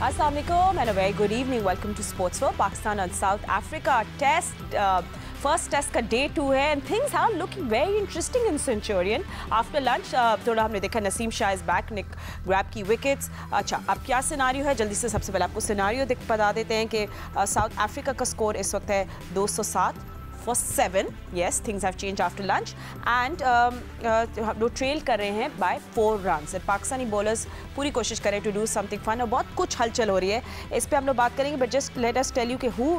Assalamu alaikum and a very good evening. Welcome to Sports for Pakistan and South Africa test. First test का day 2 है and things are looking very interesting in Centurion. After lunch थोड़ा हमने देखा Naseem Shah is back, ने grab की wickets. अच्छा, अब क्या सिनारियो है? जल्दी से सबसे पहले आपको सिनारियो बता देते हैं कि साउथ अफ्रीका का स्कोर इस वक्त है 207 for 7. Yes, things have changed after lunch and वो ट्रेल कर रहे हैं by 4 runs. पाकिस्तानी बॉलर्स पूरी कोशिश करें to do something fun और बहुत कुछ हलचल हो रही है, इस पे हम लोग बात करेंगे. But just let us tell you कि who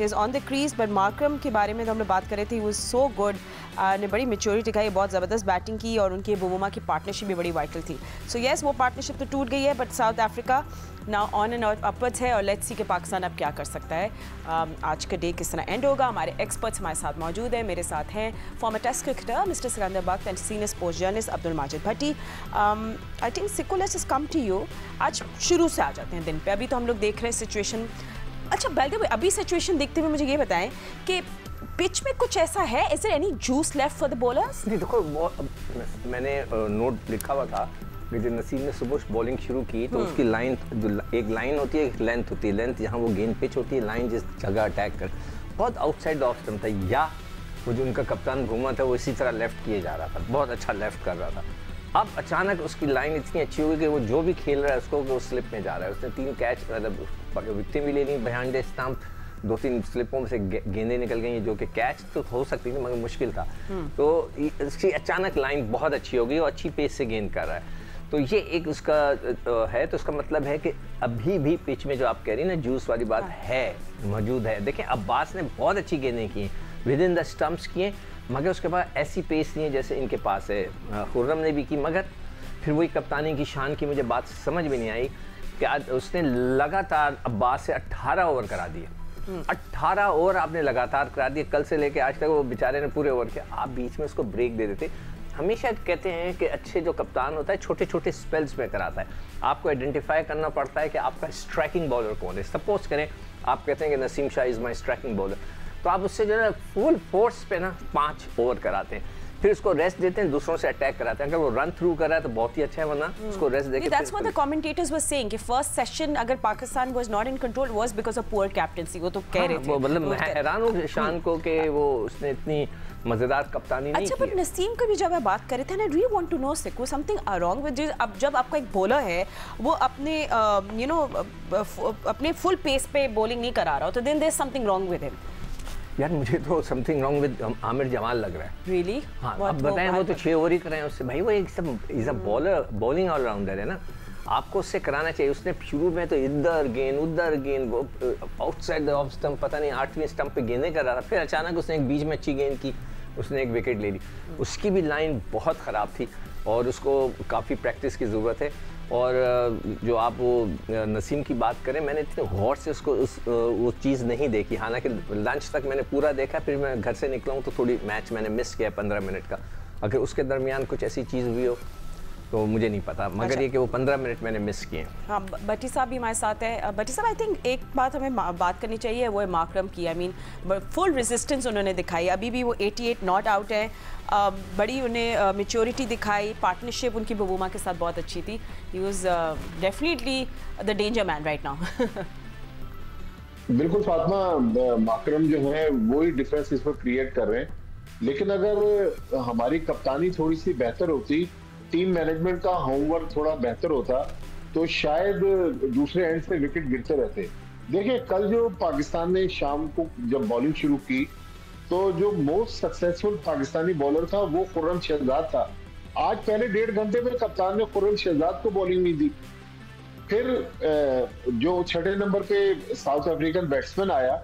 is on the crease. But Markram के बारे में तो हम लोग बात कर रहे थे. He was so good. ने बड़ी मेच्योरिटी दिखाई, बहुत ज़बरदस्त बैटिंग की और उनकी बुमबुमा की पार्टनरशिप भी बड़ी वाइटल थी. सो येस, वो पार्टनरशिप तो टूट गई है but south Africa now on and upwards है और लेट्स सी कि पाकिस्तान अब क्या कर सकता है. आज का डे किस तरह एंड होगा. हमारे एक्सपर्ट्स हमारे साथ मौजूद हैं. मेरे साथ हैं former test cricketer mister Sikandar Bakht and senior sports journalist Abdul Majid Bhatti. I think सिको let's just come to you. आज शुरू से आ जाते हैं दिन पे. अभी तो हम लोग देख रहे हैं सिचुएशन. अच्छा, बाय द वे अभी सिचुएशन देखते हुए मुझे ये बताएं कि पिच में कुछ ऐसा है, is there any juice left for the bowlers? नहीं, देखो मैंने नोट लिखा हुआ था कि जब नसीम ने सुबह बॉलिंग शुरू की तो उसकी लाइन, एक लाइन होती है, एक लेंथ होती है. लेंथ जहाँ वो गेंद पिच होती है, लाइन जिस जगह अटैक कर बहुत आउटसाइड ऑफ स्टंप था, या वो जो उनका कप्तान घूमा था वो इसी तरह लेफ्ट किए जा रहा था, बहुत अच्छा लेफ्ट कर रहा था. अब अचानक उसकी लाइन इतनी अच्छी हो गई कि वो जो भी खेल रहा है उसको वो स्लिप में जा रहा है. उसने 3 कैच मतलब विकेटें भी ले ली बिहाइंड द स्टंप. 2-3 स्लिपों में से गेंदें निकल गई जो कि कैच तो हो सकती थी मगर मुश्किल था. तो इसकी अचानक लाइन बहुत अच्छी हो गई और अच्छी पेस से गेंद कर रहा है. तो ये एक उसका है. तो उसका मतलब है कि अभी भी पिच में जो आप कह रही हैं ना जूस वाली बात है, मौजूद है. देखें, अब्बास ने बहुत अच्छी गेंदें की, विद इन द स्टम्प्स किए, मगर उसके बाद ऐसी पेस नहीं है जैसे इनके पास है. खुर्रम ने भी की, मगर फिर वही कप्तानी की शान की मुझे बात समझ में नहीं आई कि आज उसने लगातार अब्बास से 18 ओवर करा दिए. 18 ओवर आपने लगातार करा दिए, कल से लेके आज तक वो बेचारे ने पूरे ओवर किया. आप बीच में उसको ब्रेक दे देते. हमेशा कहते हैं कि अच्छे जो कप्तान होता है छोटे छोटे स्पेल्स में कराता है. आपको आइडेंटिफाई करना पड़ता है कि आपका स्ट्राइकिंग बॉलर कौन है. सपोज करें आप कहते हैं कि Naseem Shah is my striking bowler, तो आप उससे जो है फुल फोर्स पे ना 5 ओवर कराते हैं, फिर उसको रेस्ट देते हैं, दूसरों से अटैक कराते हैं. अगर वो रन थ्रू कर रहा है तो बहुत ही अच्छा है, वरना उसको रेस्ट देके. That's what the commentators were saying कि फर्स्ट सेशन अगर Pakistan was not in control was because of poor captaincy. वो तो कह रहे थे. वो मतलब मैं हैरान हूँ शान को कि वो उसने इतनी मजेदार कप्तानी नहीं की. अच्छा, पर नसीम की भी जब मैं बात कर रहे थे ना, really want to know सिको something wrong with this. अब जब आपका एक बॉलर है वो अपने अपने फुल पेस पे बॉलिंग नहीं करा रहा हो तो then there's something wrong with him. यार मुझे तो something wrong with Aamir Jamal लग रहा है. Really? हाँ, अब बताएं, वो तो 6 ओवर ही कराएं उससे. भाई वो एक सब is a bowler, bowling allrounder है ना, आपको उससे कराना चाहिए. उसने शुरू में तो इधर गेंद उधर गेंद, आउटसाइड द ऑफ स्टंप, पता नहीं 8वीं स्टंप पे गेंदें कर रहा था. फिर अचानक उसने एक बीच में अच्छी गेंद की, उसने एक विकेट ले ली. उसकी भी लाइन बहुत ख़राब थी और उसको काफ़ी प्रैक्टिस की ज़रूरत है. और जो आप वो नसीम की बात करें, मैंने इतने गौर से उसको वो चीज़ नहीं देखी. हालांकि लंच तक मैंने पूरा देखा, फिर मैं घर से निकला हूँ तो थोड़ी मैच मैंने मिस किया 15 मिनट का. अगर उसके दरमियान कुछ ऐसी चीज़ हुई हो तो मुझे नहीं पता, मगर अच्छा, ये कि वो 15 मिनट मैंने मिस किए. हाँ, भट्टी साहब भी हमारे साथ है. भट्टी साहब, आई थिंक एक बात हमें बात करनी चाहिए, वो है मार्करम की. आई मीन फुल रेजिस्टेंस उन्होंने दिखाई. अभी भी वो 88 नॉट आउट है. बड़ी उन्हें मेच्योरिटी दिखाई. पार्टनरशिप उनकी बुमबुमा के साथ बहुत अच्छी थी. He was definitely the danger man right now. बिल्कुल फातिमा, मार्करम जो है वो ही डिफरेंस इस पर क्रिएट कर रहे हैं. लेकिन अगर हमारी कप्तानी थोड़ी सी बेहतर होती, टीम मैनेजमेंट का होमवर्क थोड़ा बेहतर होता, तो शायद दूसरे एंड से विकेट गिरते रहते. देखिए, कल जो पाकिस्तान ने शाम को जब बॉलिंग शुरू की तो जो मोस्ट सक्सेसफुल पाकिस्तानी बॉलर था वो खुर्रम शहजाद था. आज पहले 1.5 घंटे में कप्तान ने खुर्रम शहजाद को बॉलिंग नहीं दी. फिर जो 6 नंबर पे साउथ अफ्रीकन बैट्समैन आया,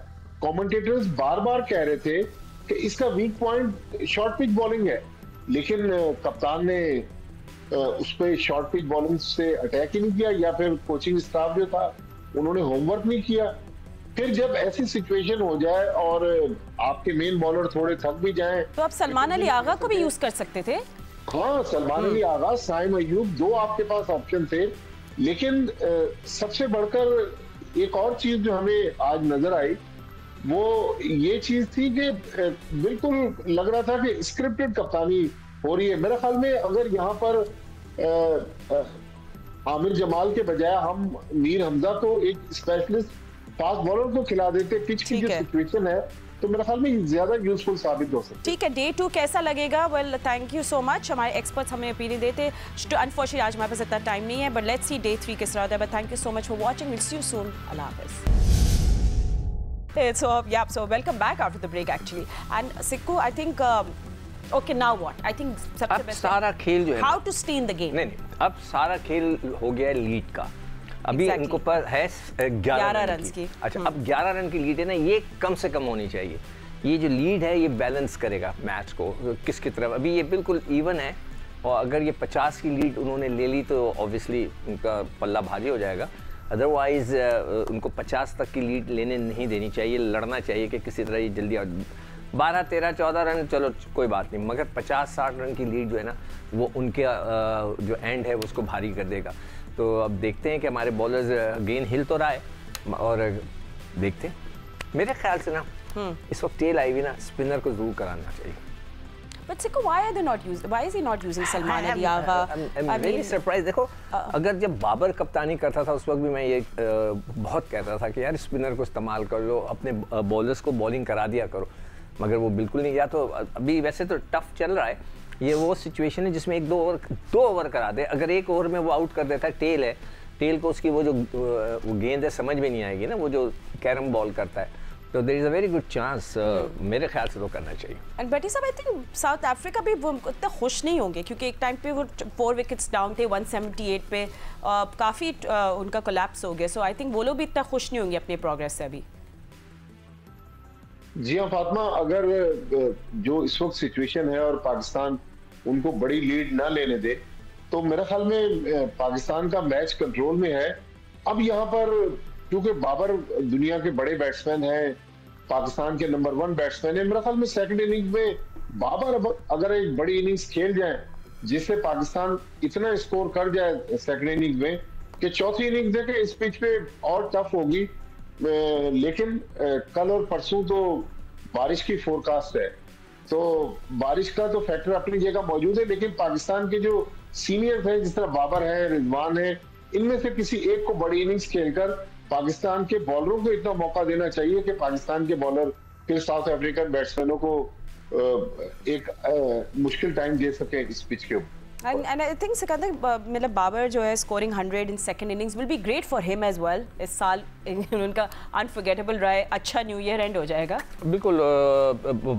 कमेंटेटर्स बार बार कह रहे थे कि इसका weak point short pitch bowling है, लेकिन कप्तान ने उस पर शॉर्ट पिच बॉलिंग से अटैक ही नहीं किया, या फिर कोचिंग स्टाफ जो था उन्होंने होमवर्क नहीं किया. फिर जब ऐसी सिचुएशन हो जाए और आपके मेन बॉलर थोड़े थक भी जाएं, तो आप सलमान अली आगा को भी यूज कर सकते थे. हाँ, सलमान अली आगा, साइम अयूब, 2 आपके पास ऑप्शन थे. लेकिन सबसे बढ़कर एक और चीज जो हमें आज नजर आई वो ये चीज थी कि बिल्कुल लग रहा था कि स्क्रिप्टेड कप्तानी हो रही है. मेरे ख्याल में अगर यहाँ पर आमिर जमाल के बजाय हम मीर हमजा को एक स्पेशलिस्ट फास्ट बॉलर को खिला देते, पिच की जो सिचुएशन है, तो मेरे ख्याल में ज्यादा यूजफुल साबित हो सकती है। ठीक है, डे 2 कैसा लगेगा? Well thank you so much, हमारे एक्सपर्ट्स हमें ओपिनियन देते। अनफॉर्चुनेटली आज हमारे पास इतना टाइम नहीं है, बट लेट्स सी डे 3 किस तरह होता है। But thank you so much for watching, will see you soon, अल्लाह हाफिज़। So welcome back after the break actually, and Sikku, I think okay, now what? I think सबसे अब सारा खेल जो है how to stay in the game. नहीं, अब सारा खेल हो गया है लीड का। अभी इनको पर है 11 रन की। अच्छा, अब 11 रन की लीड है ना, ये कम से कम होनी चाहिए। ये जो लीड है ये बैलेंस करेगा मैच को किसकी तरफ। अभी ये बिल्कुल इवन है, और अगर ये 50 की लीड उन्होंने ले ली तो ऑब्वियसली उनका पल्ला भारी हो जाएगा। अदरवाइज उनको 50 तक की लीड लेने नहीं देनी चाहिए, लड़ना चाहिए कि किसी तरह ये जल्दी 12, 13, 14 रन चलो कोई बात नहीं, मगर 50-60 रन की लीड जो है ना, वो उनके जो एंड है उसको भारी कर देगा। तो अब देखते हैं कि हमारे बॉलर्स गेंद हिल तो रहा है, और देखते हैं। मेरे ख्याल से ना इस वक्त टेल आई हुई ना, स्पिनर को जरूर कराना चाहिए। But Sikku, why is he not using Salman Ali Agha? I'm very surprised। देखो, अगर जब बाबर कप्तानी करता था उस वक्त भी मैं ये बहुत कहता था कि यार स्पिनर को इस्तेमाल कर लो, अपने बॉलर्स को बॉलिंग करा दिया करो, मगर वो बिल्कुल नहीं। या तो अभी वैसे तो टफ चल रहा है, ये वो सिचुएशन है जिसमें 2 ओवर करा दे। अगर 1 ओवर में वो आउट कर देता है, टेल है, टेल को उसकी वो जो वो गेंद है समझ में नहीं आएगी ना, वो जो कैरम बॉल करता है, तो there is a very good chance मेरे ख्याल से तो करना चाहिए। एंड बटी साहब, आई थिंक साउथ अफ्रीका भी वो इतना खुश नहीं होंगे, क्योंकि एक टाइम पे वो 4 विकेट्स डाउन थे 178 पे, काफ़ी उनका कोलैप्स हो गया। सो आई थिंक वो लोग भी इतना खुश नहीं होंगे अपने प्रोग्रेस से अभी। जी हाँ फातिमा, अगर जो इस वक्त सिचुएशन है और पाकिस्तान उनको बड़ी लीड ना लेने दे, तो मेरे ख्याल में पाकिस्तान का मैच कंट्रोल में है। अब यहाँ पर क्योंकि बाबर दुनिया के बड़े बैट्समैन हैं, पाकिस्तान के नंबर 1 बैट्समैन है, मेरे ख्याल में सेकंड इनिंग में बाबर अगर एक बड़ी इनिंग्स खेल जाए जिससे पाकिस्तान इतना स्कोर कर जाए सेकंड इनिंग में कि चौथी इनिंग देखे इस पिच पे और टफ होगी। लेकिन कल और परसों तो बारिश की फोरकास्ट है, तो बारिश का तो फैक्टर अपनी जगह मौजूद है, लेकिन पाकिस्तान के जो सीनियर थे जिस तरह बाबर है, रिजवान है, इनमें से किसी एक को बड़ी इनिंग्स खेलकर पाकिस्तान के बॉलरों को इतना मौका देना चाहिए कि पाकिस्तान के बॉलर फिर साउथ अफ्रीकन बैट्समैनों को एक मुश्किल टाइम दे सके इस पिच के ऊपर। And I think सिकंदर, मतलब बाबर जो है scoring 100 in second innings will be great for him as well. इस साल उनका अनफॉरगेटेबल रहा है, अच्छा न्यू ईयर एंड हो जाएगा। बिल्कुल,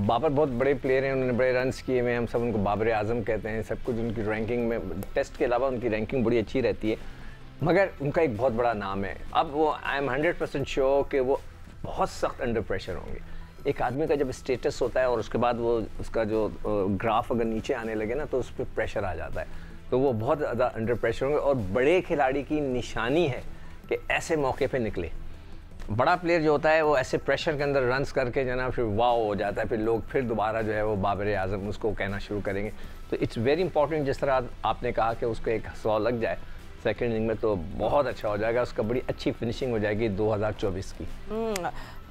बाबर बहुत बड़े प्लेयर हैं, उन्होंने बड़े रन्स किए हुए हैं, हम सब उनको बाबर आजम कहते हैं। सब कुछ उनकी रैंकिंग में, टेस्ट के अलावा उनकी रैंकिंग बड़ी अच्छी रहती है, मगर उनका एक बहुत बड़ा नाम है। अब वो आई एम 100% श्योर कि वो बहुत सख्त अंडर प्रेशर होंगे। एक आदमी का जब स्टेटस होता है और उसके बाद वो उसका जो ग्राफ अगर नीचे आने लगे ना, तो उस पर प्रेशर आ जाता है, तो वो बहुत ज़्यादा अंडर प्रेशर होंगे। और बड़े खिलाड़ी की निशानी है कि ऐसे मौके पे निकले। बड़ा प्लेयर जो होता है वो ऐसे प्रेशर के अंदर रन्स करके जो ना फिर वाव हो जाता है, फिर लोग फिर दोबारा जो है वो बाबर आजम उसको कहना शुरू करेंगे। तो इट्स वेरी इंपॉर्टेंट, जिस तरह आपने कहा कि उसको एक 100 लग जाए सेकेंड इनिंग में, तो बहुत अच्छा हो जाएगा, उसका बड़ी अच्छी फिनिशिंग हो जाएगी 2024 की।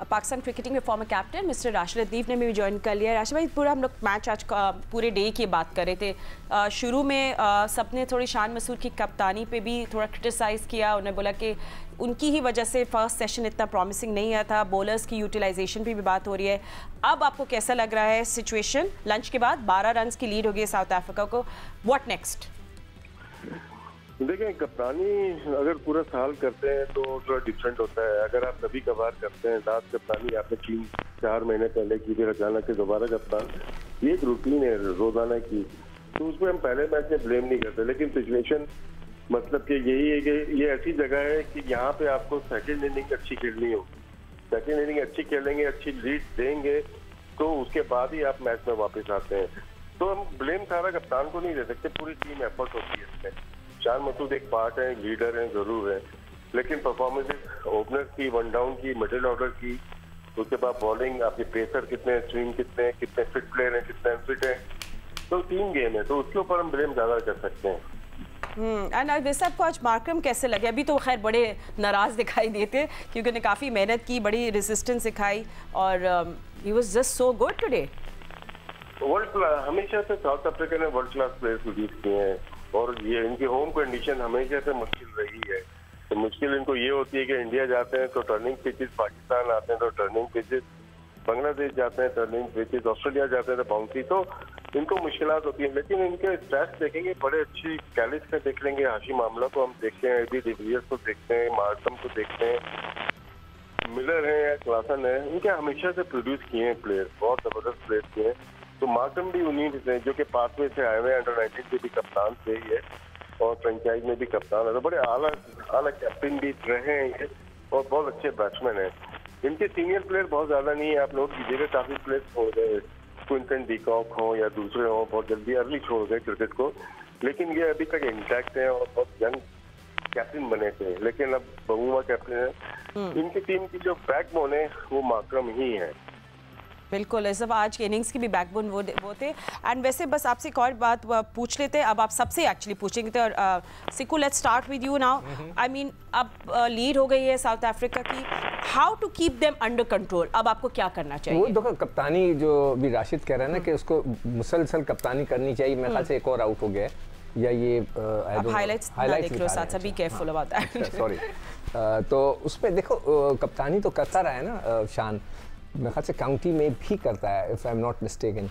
पाकिस्तान क्रिकेटिंग में फॉर्मर कैप्टन मिस्टर राशिद लतीफ़ ने भी ज्वाइन कर लिया। राशिद भाई, पूरा हम लोग मैच आज का पूरे डे की बात कर रहे थे। शुरू में सबने थोड़ी शान मसूद की कप्तानी पे भी थोड़ा क्रिटिसाइज़ किया, उन्हें बोला कि उनकी ही वजह से फर्स्ट सेशन इतना प्रॉमिसिंग नहीं आया था। बॉलर्स की यूटिलाइजेशन पे भी बात हो रही है। अब आपको कैसा लग रहा है सिचुएशन? लंच के बाद 12 रन की लीड हो गई साउथ अफ्रीका को, व्हाट नेक्स्ट? देखें, कप्तानी अगर पूरा साल करते हैं तो थोड़ा डिफरेंट होता है। अगर आप कभी कभार करते हैं, लास्ट कप्तानी आपने 3-4 महीने पहले की, फिर अचानक से दोबारा कप्तान, ये एक रूटीन है रोजाना की, तो उसको हम पहले मैच में ब्लेम नहीं करते। लेकिन सिचुएशन मतलब कि यही है कि ये ऐसी जगह है कि यहाँ पे आपको सेकेंड इनिंग अच्छी खेलनी होगी। सेकेंड इनिंग अच्छी खेलेंगे, अच्छी लीड देंगे, तो उसके बाद ही आप मैच में वापस आते हैं। तो हम ब्लेम सारा कप्तान को नहीं दे सकते, पूरी टीम एफर्ट होती है इसमें। शान मसूद एक पार्ट है, लीडर हैं, जरूर है, लेकिन परफॉर्मेंसेस ओपनर की, वन डाउन की, मिडिल ऑर्डर की, उसके बाद बॉलिंग, आपके पेसर कितने, स्विंग कितने फिट प्लेयर हैं, कितने अनफिट हैं, तो टीम गेम है, तो उसके ऊपर हम ब्लेम ज्यादा कर सकते हैं। एंड वैसे आपको आज मार्करम कैसे लगे? अभी तो खैर बड़े नाराज दिखाई देते क्योंकि उन्हें काफ़ी मेहनत की, बड़ी रेजिस्टेंस दिखाई, और he was just so good today. World class, हमेशा से साउथ अफ्रीका ने वर्ल्ड क्लास प्लेयर्स प्रोड्यूस किए हैं, और ये इनकी होम कंडीशन हमेशा से मुश्किल रही है। तो मुश्किल इनको ये होती है कि इंडिया जाते हैं तो टर्निंग पिचेस, पाकिस्तान आते हैं तो टर्निंग पिचेस, बांग्लादेश जाते हैं टर्निंग पिचेस, ऑस्ट्रेलिया जाते हैं तो बाउंसी, तो इनको मुश्किलात होती है। लेकिन इनके स्टैट्स देखेंगे बड़े अच्छे, कैलिस का देख लेंगे, हाशिम आमला को हम देखते हैं, एबी डिविलियर्स को देखते हैं, मार्कम को देखते हैं, मिलर है या क्लासन है, इनके हमेशा से प्रोड्यूस किए हैं प्लेयर, बहुत जबरदस्त प्लेयर किए हैं। तो मार्कम भी उन्हीं से जो कि पाथवे से आए हुए, अंडर 19 के भी कप्तान थे ये, और फ्रेंचाइज में भी कप्तान है, तो बड़े आला कैप्टन भी रहे हैं ये, और बहुत अच्छे बैट्समैन हैं। इनके सीनियर प्लेयर बहुत ज्यादा नहीं है, आप लोग कीजिएगा, काफी प्लेयर छोड़ गए, क्विंटन डीकॉक हो या दूसरे हो, बहुत जल्दी अर्ली छोड़ गए क्रिकेट को, लेकिन ये अभी तक इंटैक्ट है और बहुत यंग कैप्टन बने थे। लेकिन अब बंगुमा कैप्टन है, इनकी टीम की जो बैकबोन है वो माकरम ही है। बिल्कुल, इस आज के इनिंग्स की भी बैकबोन वो थे। एंड वैसे बस आपसे एक और बात पूछ लेते हैं, अब आप सबसे एक्चुअली पूछेंगे तो Siku, let's start with you now. I mean अब लीड हो गई है साउथ अफ्रीका की, how to keep them under control, अब आपको क्या करना चाहिए? वो देखो कप्तानी जो भी राशिद कह रहे हैं ना कि उसको मुसलसल कप्तानी करनी चाहिए, मेरे ख्याल से एक और आउट हो गया है या ये हाइलाइट्स देख लो साथ, सभी केयरफुल अबाउट दैट। सॉरी, तो उसमें देखो कप्तानी तो करता रहा है ना शान, मेरे ख्याल से काउंटी में भी करता है if I am not mistaken,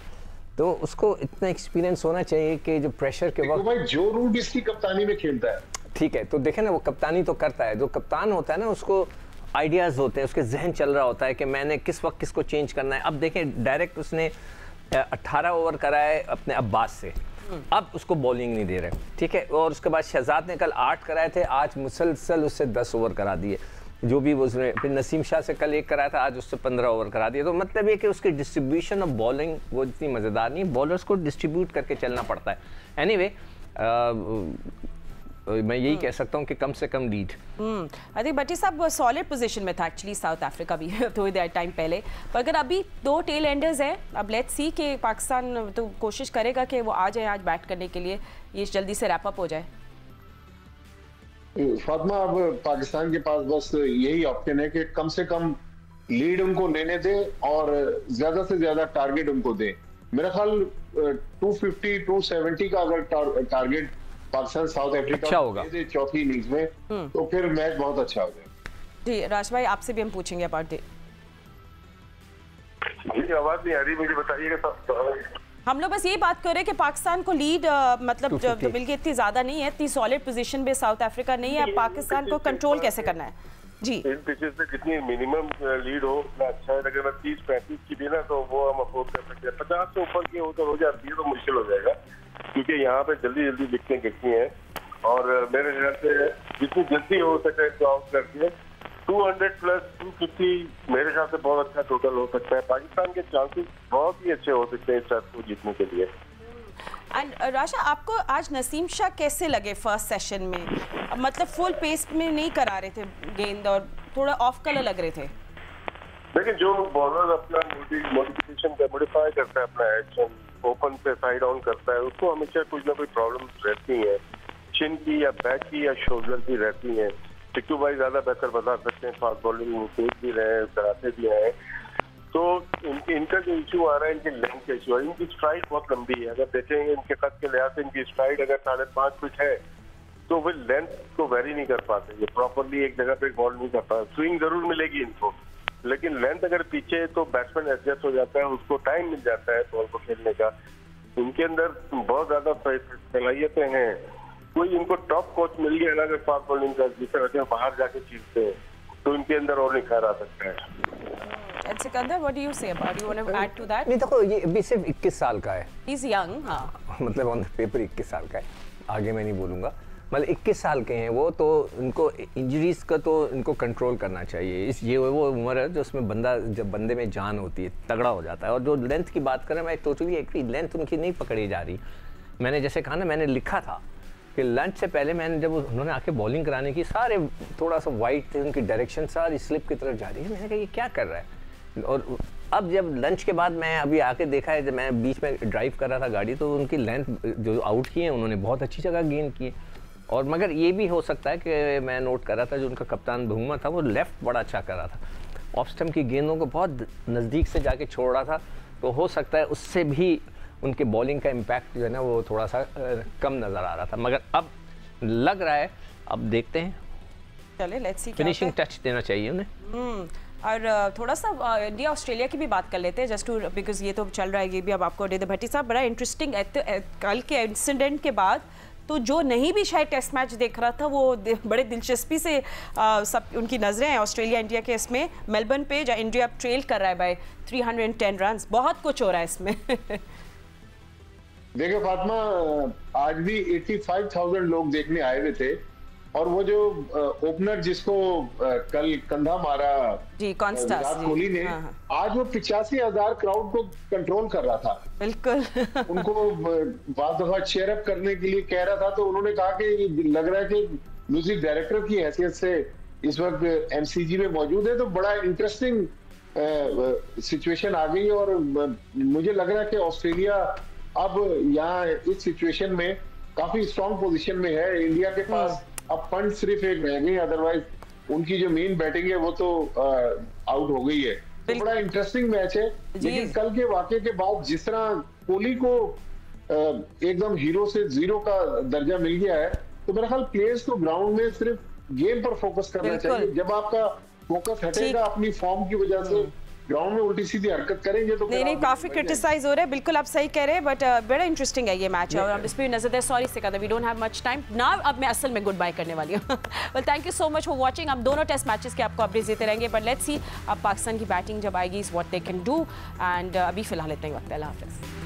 तो उसको इतना एक्सपीरियंस होना चाहिए कि जो प्रेशर के वक्त भाई जो रूट इसकी कप्तानी में खेलता है, ठीक है, तो देखें ना वो कप्तानी तो करता है, जो कप्तान होता है ना उसको आइडियाज़ होते हैं, उसके जहन चल रहा होता है कि मैंने किस वक्त किसको चेंज करना है। अब देखें डायरेक्ट उसने 18 ओवर करा है अपने अब्बास से, अब उसको बॉलिंग नहीं दे रहे, ठीक है, और उसके बाद शहजाद ने कल 8 कराए थे, आज मुसलसल उससे 10 ओवर करा दिए, जो भी उसने, फिर नसीम शाह से कल 1 कराया था, आज उससे 15 ओवर करा दिए। तो मतलब ये कि उसकी डिस्ट्रीब्यूशन ऑफ बॉलिंग वो इतनी मज़ेदार नहीं है, बॉलर्स को डिस्ट्रीब्यूट करके चलना पड़ता है। एनीवे मैं यही कह सकता हूँ कि कम से कम लीड। आई थिंक भट्टी साहब सॉलिड पोजीशन में था एक्चुअली साउथ अफ्रीका भी थोड़ी देर टाइम पहले, पर अगर अभी 2 टेल एंडर्स हैं, अब लेट्स सी कि पाकिस्तान तो कोशिश करेगा कि वो आ जाए आज बैट करने के लिए, ये जल्दी से रैप अप हो जाए। फातिमा, अब पाकिस्तान के पास बस यही ऑप्शन है कि कम से कम लीड उनको लेने दे और ज्यादा से ज्यादा टारगेट उनको दे। मेरा ख्याल 250-270 का अगर टारगेट पाकिस्तान साउथ अफ्रीका अच्छा होगा चौथी इनिंग्स में, तो फिर मैच बहुत अच्छा हो जाएगा। जी राज भाई, आपसे भी हम पूछेंगे अबाउट जी, आवाज नहीं आ रही, मुझे बताइएगा। हम लोग बस यही बात कर रहे हैं कि पाकिस्तान को लीड मतलब जो मिल गई इतनी ज्यादा नहीं है, इतनी सॉलिड पोजीशन में साउथ अफ्रीका नहीं है, पाकिस्तान को कंट्रोल कैसे करना है? जी, इन पिचेस पे जितनी मिनिमम लीड हो उतना अच्छा है, अगर 30-35 की भी ना तो वो हम अफोर्ड कर सकते हैं। 50 से ऊपर की हो जाती है तो मुश्किल हो जाएगा, क्योंकि यहाँ पे जल्दी जल्दी विकेटें गिरती हैं, और मेरे ख्याल से जितनी जल्दी हो सके तो आउट करती है। 200 प्लस 250 मेरे ख्याल से बहुत अच्छा टोटल हो सकता है। पाकिस्तान के चांसेस बहुत ही अच्छे हो सकते हैं इस मैच को जीतने के लिए। एंड राशा, आपको आज नसीम शाह कैसे लगे फर्स्ट सेशन में? मतलब फुल पेस में नहीं करा रहे थे गेंद और थोड़ा ऑफ कलर लग रहे थे। लेकिन जो बॉलर अपना मॉडिफाई करता है, अपना एक्शन ओपन पे साइड ऑन करता है, उसको हमेशा कुछ ना कोई प्रॉब्लम रहती है, चिन की या बैक की या शोल्डर की रहती है। टिक्कू भाई ज्यादा बेहतर बता सकते हैं, फास्ट बॉलिंग वो तेज भी रहे, कराते भी हैं, तो इनका जो इशू आ रहा है इनके लेंथ का इशू है। इनकी स्ट्राइड बहुत लंबी है, अगर देखेंगे इनके कद के लिहाज से इनकी स्ट्राइड अगर 5.5 फीट है तो वो लेंथ को वेरी नहीं कर पाते, ये प्रॉपरली एक जगह पे बॉल नहीं कर पाते। स्विंग जरूर मिलेगी इनको, लेकिन लेंथ अगर पीछे है तो बैट्समैन एडजस्ट हो जाता है, उसको टाइम मिल जाता है बॉल को खेलने का। इनके अंदर बहुत ज्यादा सलाहियतें हैं। कोई इनको टॉप कोच मिल गया ना अगर फास्ट बॉलिंग का, जिस तरह से बाहर जाके चीजते हैं, तो इनके अंदर और निखार आ सकता है। Sikandar, what do you say about? You want to add to that? नहीं देखो, ये अभी सिर्फ 21 साल का है, He's young, हाँ। मतलब ऑन द पेपर 21 साल का है, आगे मैं नहीं बोलूँगा, मतलब 21 साल के हैं वो, तो इनको इंजरीज का तो इनको कंट्रोल करना चाहिए। ये वो उम्र है जो उसमें बंदा, जब बंदे में जान होती है, तगड़ा हो जाता है। और जो लेंथ की बात करें, मैं टोटली एग्री, लेंथ उनकी नहीं पकड़ी जा रही। मैंने जैसे कहा ना, मैंने लिखा था कि लंच से पहले मैंने जब उन्होंने आके बॉलिंग कराने की, सारे थोड़ा सा वाइट थे, उनकी डायरेक्शन सारी स्लिप की तरफ जा रही है। मैंने कहा ये क्या कर रहा है। और अब जब लंच के बाद मैं अभी आके देखा है, जब मैं बीच में ड्राइव कर रहा था गाड़ी, तो उनकी लेंथ जो आउट की है उन्होंने बहुत अच्छी जगह गेन की है। और मगर ये भी हो सकता है कि मैं नोट कर रहा था, जो उनका कप्तान भुंगमा था वो लेफ्ट बड़ा अच्छा कर रहा था, ऑफ स्टंप की गेंदों को बहुत नज़दीक से जाके छोड़ रहा था, तो हो सकता है उससे भी उनके बॉलिंग का इम्पैक्ट जो है ना वो थोड़ा सा कम नज़र आ रहा था, मगर अब लग रहा है, अब देखते हैं। चले लेट्स सी, फिनिशिंग टच देना चाहिए उन्हें। और थोड़ा सा इंडिया ऑस्ट्रेलिया की भी बात कर लेते हैं, जस्ट टू बिकॉज ये तो चल रहा है, ये भी अब आपको दे दे। भट्टी साहब, बड़ा इंटरेस्टिंग कल के इंसिडेंट के बाद तो जो नहीं भी शायद टेस्ट मैच देख रहा था वो बड़े दिलचस्पी से सब उनकी नज़रें हैं ऑस्ट्रेलिया इंडिया के इसमें मेलबर्न पे, जहाँ इंडिया ट्रेल कर रहा है बाय 310 रन। बहुत कुछ हो रहा है इसमें। देखिए फातिमा, आज भी 85,000 लोग देखने आए हुए थे, और वो जो ओपनर जिसको कल कंधा मारा जी, कॉन्स्टास विराट कोहली ने, हाँ। आज वो 85,000 क्राउड को कंट्रोल कर रहा था। बिल्कुल। उनको बाद दफा चेयर अप करने के लिए कह रहा था, तो उन्होंने कहा कि लग रहा है कि म्यूजिक डायरेक्टर की हैसियत से इस वक्त एमसीजी में मौजूद है, तो बड़ा इंटरेस्टिंग सिचुएशन आ गई। और मुझे लग रहा है कि ऑस्ट्रेलिया अब यहाँ इस सिचुएशन में काफी स्ट्रॉन्ग पोजीशन में है। इंडिया के पास अब फंड सिर्फ एक रह गई, अदरवाइज उनकी जो मेन बैटिंग है वो तो आउट हो गई है। तो बड़ा इंटरेस्टिंग मैच है। लेकिन कल के वाकये के बाद जिस तरह कोहली को एकदम हीरो से जीरो का दर्जा मिल गया है, तो मेरा ख्याल प्लेयर्स को ग्राउंड में सिर्फ गेम पर फोकस करना चाहिए। जब आपका फोकस हटेगा अपनी फॉर्म की वजह से, ग्राउंड में उल्टी सीधी हरकत करेंगे तो नहीं, काफी क्रिटिसाइज हो रहा है। बिल्कुल आप सही कह रहे हैं, बट बड़ा इंटरेस्टिंग है ये मैच, और अब इस पे नजर दे। Sorry Sikandar, we don't have much time ना, अब मैं असल में गुड बाय करने वाली हूँ। Well, thank you so much for watching. हम दोनों टेस्ट मैचेस के आपको अपडेट्स देते रहेंगे, बट लेट्स सी अब पाकिस्तान की बैटिंग जब आएगी, what they can do. And अभी फिलहाल इतना ही वक्त है। अल्लाह हाफिज़।